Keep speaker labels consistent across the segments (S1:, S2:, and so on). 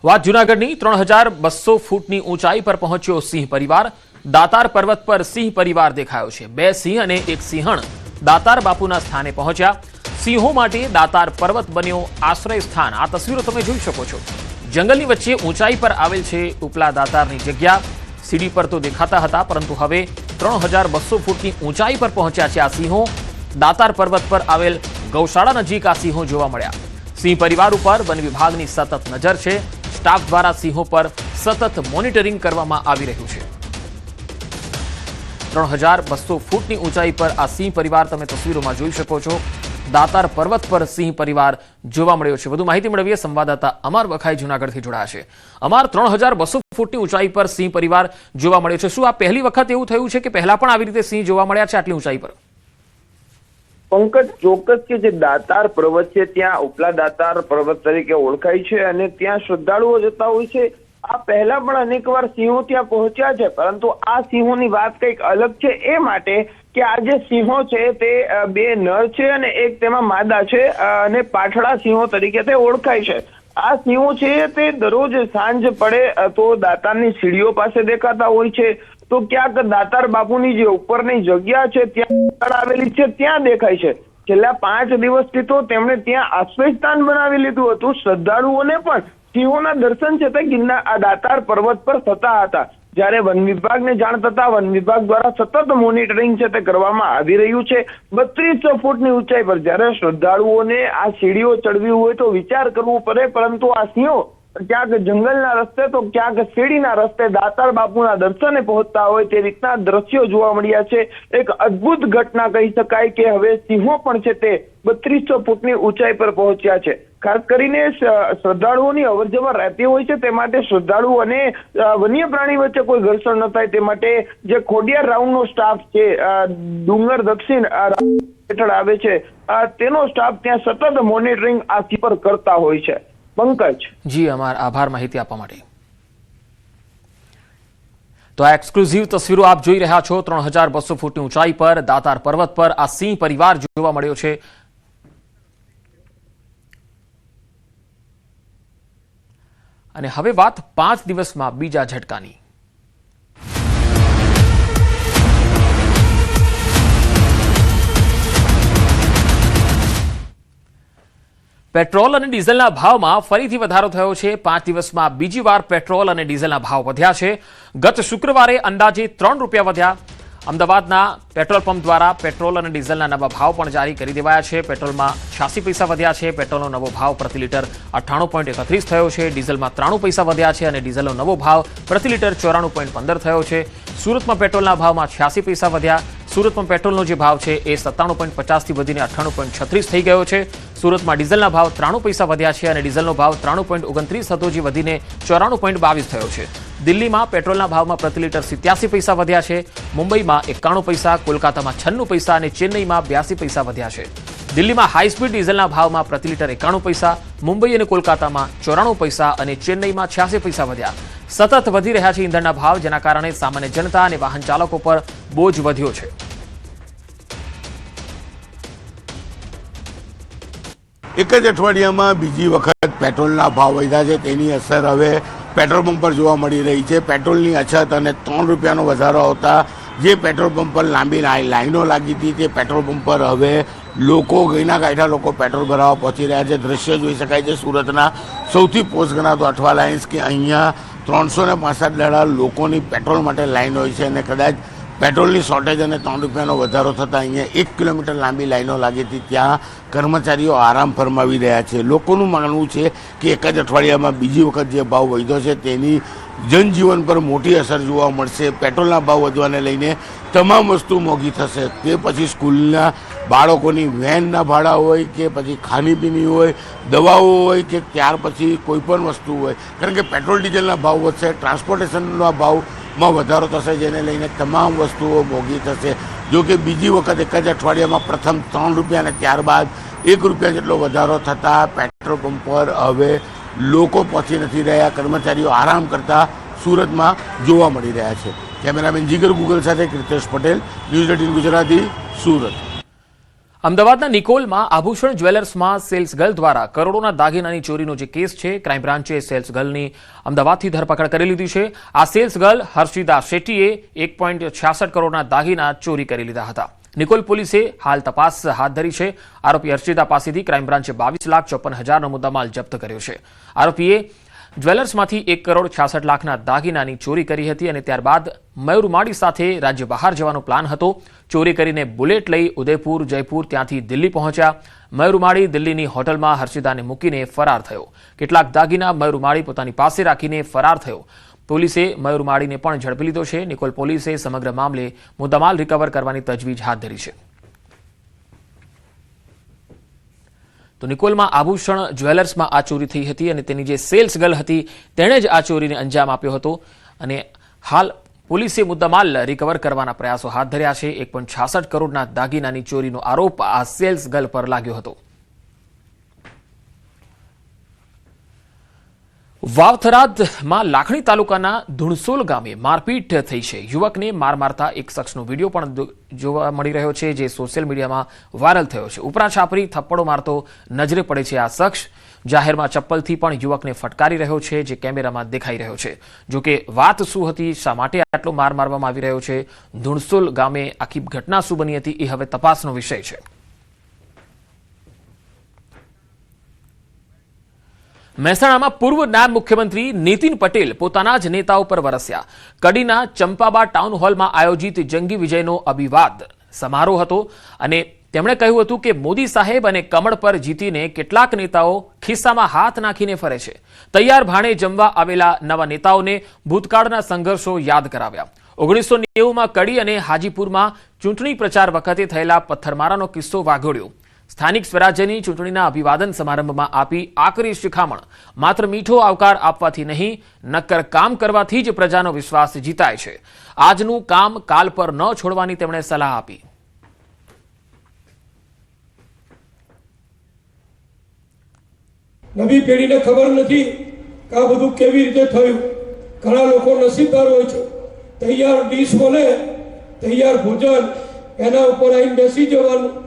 S1: વાત જૂનાગઢની 3200 ફૂટની ઊંચાઈ પર પહોંચ્યો સિંહ પરિવાર। દાતાર પર્વત પર સિંહ પરિવાર દેખાયો છે। બે સિંહ અને એક સિંહણ દાતાર બાપુના સ્થાને પહોંચ્યા। સિંહો માટે દાતાર પર્વત બન્યો આશ્રય સ્થાન। આ તસવીરો તમે જોઈ શકો છો। જંગલની વચ્ચે ઊંચાઈ પર આવેલ છે ઉપલા દાતારની જગ્યા। સીડી પર તો દેખાતા હતા, પરંતુ હવે 3200 ફૂટની ઊંચાઈ પર પહોંચ્યા છે આ સિંહો। દાતાર પર્વત પર આવેલ ગૌશાળા નજીક આ સિંહો જોવા મળ્યા। સિંહ પરિવાર ઉપર વન વિભાગની સતત નજર છે। સ્ટાફ દ્વારા સિંહો પર સતત મોનિટરિંગ કરવામાં આવી રહ્યું છે। 3200 ફૂટની ઊંચાઈ પર આ સિંહ પરિવાર તમે તસવીરોમાં જોઈ શકો છો। દાતાર પર્વત પર સિંહ પરિવાર જોવા મળ્યો છે। વધુ માહિતી મેળવીએ સંવાદદાતા અમર વખાઈ જૂનાગઢથી જોડાયા છે। અમર, 3200 ફૂટની ઊંચાઈ પર સિંહ પરિવાર જોવા મળ્યો છે। શું આ પહેલી વખત એવું થયું છે કે પહેલા પણ આવી રીતે સિંહ જોવા મળ્યા છે આટલી ઊંચાઈ પર?
S2: पंकज ચોક્કસ કે જે દાતાર પર્વત છે ત્યાં ઉપલા દાતાર પર્વત તરીકે ઓળખાય છે અને ત્યાં શ્રદ્ધાળુઓ જતા હોય છે। આ પહેલા પણ અનેકવાર સિંહો ત્યાં પહોંચ્યા છે, પરંતુ આ સિંહોની વાત કંઈક અલગ છે એ માટે કે આ જે સિંહો છે તે બે નર છે અને એક તેમાં માદા છે અને પાઠડા સિંહો તરીકે તે ઓળખાય છે। આ સિંહો છે તે દરરોજ સાંજ પડે તો દાતારની સીડીઓ પાસે દેખાતા હોય છે, તો ક્યાંક દાતાર બાપુની જે ઉપરની જગ્યા છે ત્યાં આવેલી છે ત્યાં દેખાય છે। છેલ્લા 5 દિવસથી તો તેમણે ત્યાં આશ્રય સ્થાન બનાવી લીધું હતું। શ્રદ્ધાળુઓને પણ સિંહોના દર્શન છે તે ગિરનાર આ દાતાર પર્વત પર થતા હતા। જ્યારે વન વિભાગને જાણ થતા વન વિભાગ દ્વારા સતત મોનિટરિંગ છે તે કરવામાં આવી રહ્યું છે। 3200 ફૂટની ઊંચાઈ પર જ્યારે શ્રદ્ધાળુઓને આ સીડીઓ ચડવી હોય તો વિચાર કરવો પડે, પરંતુ આ સિંહો ક્યાંક જંગલના રસ્તે તો ક્યાંક સીડીના રસ્તે દાતાર બાપુના દર્શને પહોંચતા હોય તે રીતના દ્રશ્યો જોવા મળ્યા છે। એક અદ્ભુત ઘટના કહી શકાય કે હવે સિંહો પણ છે તે 3200 ફૂટની ઊંચાઈ પર પહોંચ્યા છે। ખાસ કરીને શ્રદ્ધાળુઓની અવરજવર રહેતી હોય છે, તે માટે શ્રદ્ધાળુ અને વન્ય પ્રાણી વચ્ચે કોઈ ઘર્ષણ ન થાય તે માટે જે ખોડિયાર રાઉન્ડનો સ્ટાફ છે ડુંગર દક્ષિણ હેઠળ આવે છે તેનો સ્ટાફ ત્યાં સતત મોનિટરિંગ આ સિંહ પર કરતા હોય છે। पंकज
S1: जी अमर, आभार माहिती आपवा माटे। तो आ एक्सक्लूसिव तस्वीरों आप जोई रह्या छो। 3200 फूटनी ऊंचाई पर दातार पर्वत पर आ सिंह परिवार जोवा मळ्यो छे। अने हवे वात 5 दिवसमां बीजा झटकानी। पेट्रोल और डीजलना भावमां फरीथी वधारो थयो छे। 5 दिवसमां बीजी वार पेट्रोल और डीजलना भाव वध्या छे। गत शुक्रवारे अंदाजे 3 रूपिया वध्या। अमदावादना पेट्रोल पंप द्वारा पेट्रोल और डीजलना नवा भाव पण जारी करी देवाया छे। पेट्रोलमां 86 पैसा वध्या छे। पेट्रोलनो नवो भाव प्रति लीटर 98.31 थयो छे। डीजलमां 93 पैसा वध्या छे अने डीजलनो नवो भाव प्रति लीटर 94.15 थयो छे। सूरतमां पेट्रोलना भावमां 86 पैसा वध्या। सूरतमां पेट्रोलनो जे भाव छे ए 97.50 थी वधीने 98.36 थई गयो छे। सूरतमां डीजलना भाव 93 पैसा वध्या छे अने डीजलनो भाव 93.29 हतो जे वधीने 94.22 थयो छे। दिल्हीमां पेट्रोलना भावमां प्रति लीटर 87 पैसा वध्या छे। मुंबईमां 91 पैसा, कोलकातामां 96 पैसा अने चेन्नईमां 82 पैसा वध्या छे। दिल्हीमां हाई स्पीड डीजलना भावमां प्रति लीटर 91 पैसा, मुंबई अने कोलकातामां 94 पैसा अने चेन्नईमां 86 पैसा वध्या। सतत वधी रह्या छे ईंधणना भाव, जेना कारणे सामान्य जनता अने वाहन चालको पर बोझ वध्यो छे।
S3: एक ज अठवाडियामां बीजी वखत पेट्रोलना भाव वध्या छे, तेनी असर हवे पेट्रोल पंप पर जोवा मळी रही छे। पेट्रोलनी अछत अने 3 रूपियानो वधारो आवता जे पेट्रोल पंप पर लांबी लाइनो लागी थी ते पेट्रोल पंप पर हवे लोको गईना गाठा लोको पेट्रोल भरावा पहोंची रह्या छे। दृश्य जोई शकाय छे सूरतना सौथी पोस्ट गणातो अठवा लाइन्स के अहींया 365 दाड़ा लोकोनी पेट्रोल माटे लाइन होय छे अने कदाच पेट्रोलनी शॉर्टेज अने 3 रूपियानो वधारो थता अहींया 1 किलोमीटर लांबी लाइनो लागी थी। त्यां कर्मचारीओ आराम फरमावी रह्या छे। लोकोनुं मानवुं छे कि एक ज अठवाडियामां बीजी वखत जे भाव वध्यो छे तेनी जनजीवन पर मोटी असर जोवा मळशे। पेट्रोलना भाव वधवाने लईने तमाम वस्तु मोंघी थशे। ते पछी स्कूलना बाळकोनी वेनना भाड़ा होय के पछी खानीपीनी होय, दवाओ होय के त्यार पछी कोईपण वस्तु होय, कारण के पेट्रोल डीजलना भाव वधशे, ट्रांसपोर्टेशनना भावमां वधारो थशे, जेने लईने तमाम वस्तुओ मोंघी थशे। जो कि बीजी वखत एक ज अठवाडियामां प्रथम 3 रूपिया अने त्यारबाद 1 रूपिया जेटलो वधारो थता पेट्रोल पंप पर हवे लोको पહોંચી નથી રહ્યા। કર્મચારીઓ આરામ કરતા સુરતમાં જોવા મળી રહ્યા છે। કેમેરામેન જીગર ગુગલ સાથે કૃતેશ પટેલ, ન્યૂઝ 18 ગુજરાતી, સુરત।
S1: અમદાવાદના નિકોલમાં આભૂષણ જ્વેલર્સમાં સેલ્સ ગર્લ દ્વારા કરોડોના દાગીનાની ચોરીનો જે કેસ છે, ક્રાઇમ બ્રાન્ચે સેલ્સ ગર્લની અમદાવાદથી ધરપકડ કરી લીધી છે. આ સેલ્સ ગર્લ હર્ષિદા શેટ્ટીએ 1.66 કરોડના દાગીના ચોરી કરી લીધા હતા. નિકોલ પોલીસે હાલ તપાસ હાથ ધરી છે. આરોપી હર્ષિદા પાસેથી ક્રાઇમ બ્રાન્ચે 22,54,000નો મુદ્દામાલ જપ્ત કર્યો છે. આરોપીએ જ્વેલર્સમાંથી 1,66,00,000ના દાગીનાની ચોરી કરી હતી અને ત્યારબાદ મયુરમાળી સાથે રાજ્ય બહાર જવાનો પ્લાન હતો. ચોરી કરીને બુલેટ લઈ ઉદયપુર, જયપુર, ત્યાંથી દિલ્હી પહોંચ્યા. મયુરમાળી દિલ્હીની હોટલમાં હર્ષિદાને મૂકીને ફરાર થયો. કેટલાક દાગીના મયુરમાળી પોતાની પાસે રાખીને ફરાર થયો. પોલીસે મયુરમાળીને પણ ઝડપી લીધો છે. નિકોલ પોલીસે સમગ્ર મામલે મુદ્દામાલ રિકવર કરવાની તજવીજ હાથ ધરી છે. તો નિકોલમાં આભૂષણ જ્વેલર્સમાં આ ચોરી થઈ હતી અને તેની જે સેલ્સ ગર્લ હતી તેણે જ આ ચોરીને અંજામ આપ્યો હતો અને હાલ પોલીસે મુદ્દામાલ રિકવર કરવાના પ્રયાસો હાથ ધર્યા છે. 1.66 કરોડના દાગીનાની ચોરીનો આરોપ આ સેલ્સ ગર્લ પર લાગ્યો હતો. વાવથરાદમાં લાખણી તાલુકાના ધુણસોલ ગામે મારપીટ થઈ છે. યુવકને માર મારતા એક શખ્સનો વિડીયો પણ જોવા મળી રહ્યો છે, જે સોશિયલ મીડિયામાં વાયરલ થયો છે. ઉપરા છાપરી થપ્પડો મારતો નજરે પડે છે. આ શખ્સ જાહેરમાં ચપ્પલથી પણ યુવકને ફટકારી રહ્યો છે, જે કેમેરામાં દેખાઈ રહ્યો છે. જોકે વાત શું હતી, શા માટે આટલો માર મારવામાં આવી રહ્યો છે, ધુણસોલ ગામે આખી ઘટના શું બની હતી, એ હવે તપાસનો વિષય છે. મહેસાણામાં પૂર્વ નાયબ મુખ્યમંત્રી નીતિન પટેલ પોતાના જ નેતાઓ પર વરસ્યા. કડીના ચંપાબા ટાઉન હોલમાં આયોજિત જંગી વિજયનો અભિવાદ સમારોહ હતો અને તેમણે કહ્યું હતું કે મોદી સાહેબ અને કમળ પર જીતીને કેટલાક નેતાઓ ખિસ્સામાં હાથ નાખીને ફરે છે. તૈયાર ભાણે જમવા આવેલા નવા નેતાઓને ભૂતકાળના સંઘર્ષો યાદ કરાવ્યા. 1990માં કડી અને હાજીપુરમાં ચૂંટણી પ્રચાર વખતે થયેલા પથ્થરમારાનો કિસ્સો વાગોળ્યો. સ્થાનિક સ્વરાજ્યની ચૂંટણીના અભિવાદન સમારંભમાં આપી આકરી શિખામણ. માત્ર મીઠો આવકાર આપવાથી નહીં, નક્કર કામ કરવાથી જ પ્રજાનો વિશ્વાસ જીતાય છે. આજનું કામ કાલ પર ન છોડવાની તેમણે સલાહ આપી.
S4: નવી પેઢીને ખબર નથી કે આ બધું કેવી રીતે થયું. ઘણા લોકો નસીબદાર હોય છે, તૈયાર ડીશ મળે, તૈયાર ભોજન, એના ઉપર આવીને બેસી જવાનું.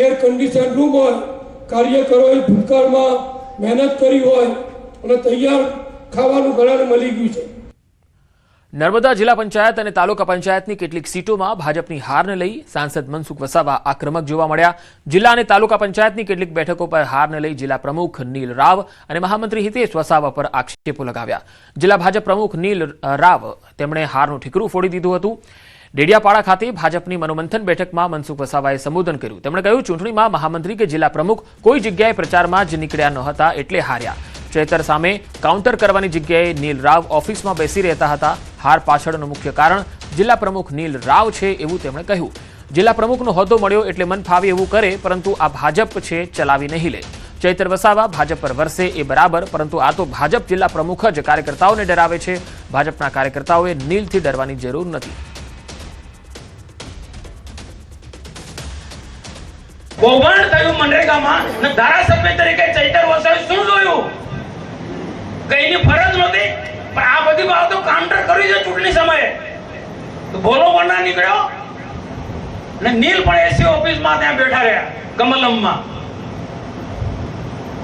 S4: એર કન્ડિશન રૂમ હોય, કાર્યકરોએ ભૂતકાળમાં મહેનત કરી હોય અને તૈયાર ખાવાનું ઘણાને મળી ગયું છે.
S1: નર્મદા જિલ્લા પંચાયત અને તાલુકા પંચાયતની કેટલીક સીટોમાં ભાજપની હારને લઈ સાંસદ મનસુખ વસાવા આક્રમક જોવા મળ્યા. જિલ્લા અને તાલુકા પંચાયતની કેટલીક બેઠકો પર હારને લઈ જિલ્લા પ્રમુખ નીલ રાવ અને મહામંત્રી હિતેશ વસાવા પર આક્ષેપો લગાવ્યા. જિલ્લા ભાજપ પ્રમુખ નીલ રાવ તેમણે હારનું ઠીકરું ફોડી દીધું હતું. ડેડિયાપાડા ખાતે ભાજપની મનોમંથન બેઠકમાં મનસુખ વસાવાએ સંબોધન કર્યું. તેમણે કહ્યું, ચૂંટણીમાં મહામંત્રી કે જિલ્લા પ્રમુખ કોઈ જગ્યાએ પ્રચારમાં જ નીકળ્યા ન હતા એટલે હાર્યા. ચેતર સામે કાઉન્ટર કરવાની જગ્યાએ નીલ રાવ ઓફિસમાં બેસી રહેતા હતા. હાર પાછળનું મુખ્ય કારણ જિલ્લા પ્રમુખ નીલ રાવ છે એવું તેમણે કહ્યું. જિલ્લા પ્રમુખનો હોદ્દો મળ્યો એટલે મન ફાવે એવું કરે, પરંતુ આ ભાજપ છે, ચલાવી નહીં લે. ચૈતર વસાવા ભાજપ પર વરસે એ બરાબર, પરંતુ આ તો ભાજપ જિલ્લા પ્રમુખ જ કાર્યકર્તાઓને ડરાવે છે. ભાજપના કાર્યકર્તાઓએ નીલથી ડરવાની જરૂર નથી.
S5: કૌભાંડ થયું મનરેગામાં ને ધારાસભ્ય તરીકે ચૈતર વસાવે શું જોયું? કઈની ફરજ નહોતી, પણ આ બધી બાબતો કાઉન્ટર કરી છે ચૂંટણી સમયે. તો બોલો કોના નીકળ્યો ને નીલ પણ એસી ઓફિસમાં ત્યાં બેઠા રહ્યા કમલમમાં.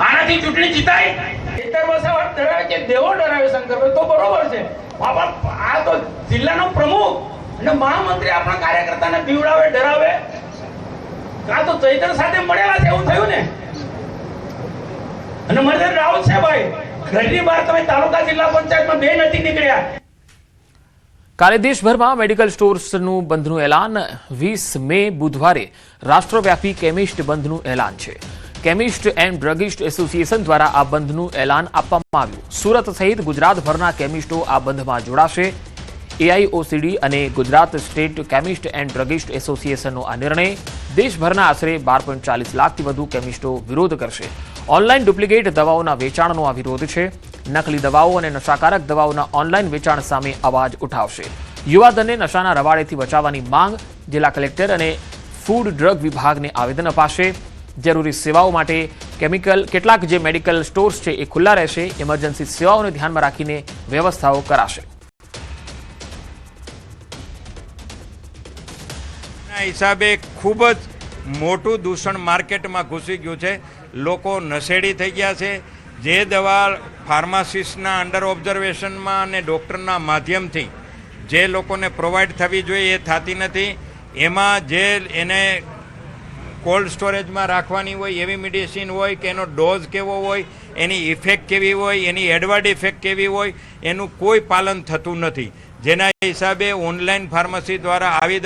S5: આનાથી ચૂંટણી જીતાય? ચૈતર વસાવા ડરાવે કે દેવો ડરાવે શંકરભાઈ, તો બરોબર છે. આ તો જિલ્લાનો પ્રમુખ અને મહામંત્રી આપણા કાર્યકર્તાને પીવડાવે, ડરાવે. આ તો ચૈતર સાથે મળેલા છે એવું થયું ને. અને મને રાવ છે ભાઈ, ઘરની બહાર તમે તાલુકા જિલ્લા પંચાયતમાં બે નથી નીકળ્યા.
S1: કાલે દેશભરમાં મેડિકલ સ્ટોર્સનું બંધનું એલાન. 20 મે બુધવારે રાષ્ટ્રવ્યાપી કેમિસ્ટ બંધનું એલાન છે. કેમિસ્ટ એન્ડ ડ્રગિસ્ટ એસોસિએશન દ્વારા આ બંધનું એલાન આપવામાં આવ્યું. સુરત સહિત ગુજરાતભરના કેમિસ્ટો આ બંધમાં જોડાશે. એઆઈઓસીડી અને Gujarat state chemist and druggist એસોસિએશનનો આ નિર્ણય દેશભરના આશરે 12.40 લાખથી વધુ કેમિસ્ટો વિરોધ કરશે. ઓનલાઈન ડુપ્લિકેટ દવાઓના વેચાણનો આ વિરોધ છે. નકલી દવાઓ અને નશાકારક દવાઓના ઓનલાઈન વેચાણ સામે અવાજ ઉઠાવશે. યુવાધનને નશાના રવાડેથી બચાવવાની માંગ. જિલ્લા કલેક્ટર અને ફૂડ ડ્રગ વિભાગને આવેદન અપાશે. જરૂરી સેવાઓ માટે કેટલાક જે મેડિકલ સ્ટોર્સ છે એ ખુલ્લા રહેશે. ઇમરજન્સી સેવાઓને ધ્યાનમાં રાખીને વ્યવસ્થાઓ કરાશે.
S6: હિસાબે ખૂબ જ મોટું દૂષણ માર્કેટમાં ઘૂસી ગયું છે. લોકો નશેડી થઈ ગયા છે. જે દવા ફાર્માસિસ્ટના અંડર ઓબ્ઝર્વેશનમાં અને ડૉક્ટરના માધ્યમથી જે લોકોને પ્રોવાઈડ થવી જોઈએ એ થતી નથી. એમાં જે એને કોલ્ડ સ્ટોરેજમાં રાખવાની હોય એવી મેડિસિન હોય કે એનો ડોઝ કેવો હોય, એની ઇફેક્ટ કેવી હોય, એની એડવર્ડ ઇફેક્ટ કેવી હોય, એનું કોઈ પાલન થતું નથી. જેના હિસાબે ઓનલાઈન ફાર્મસી દ્વારા આવી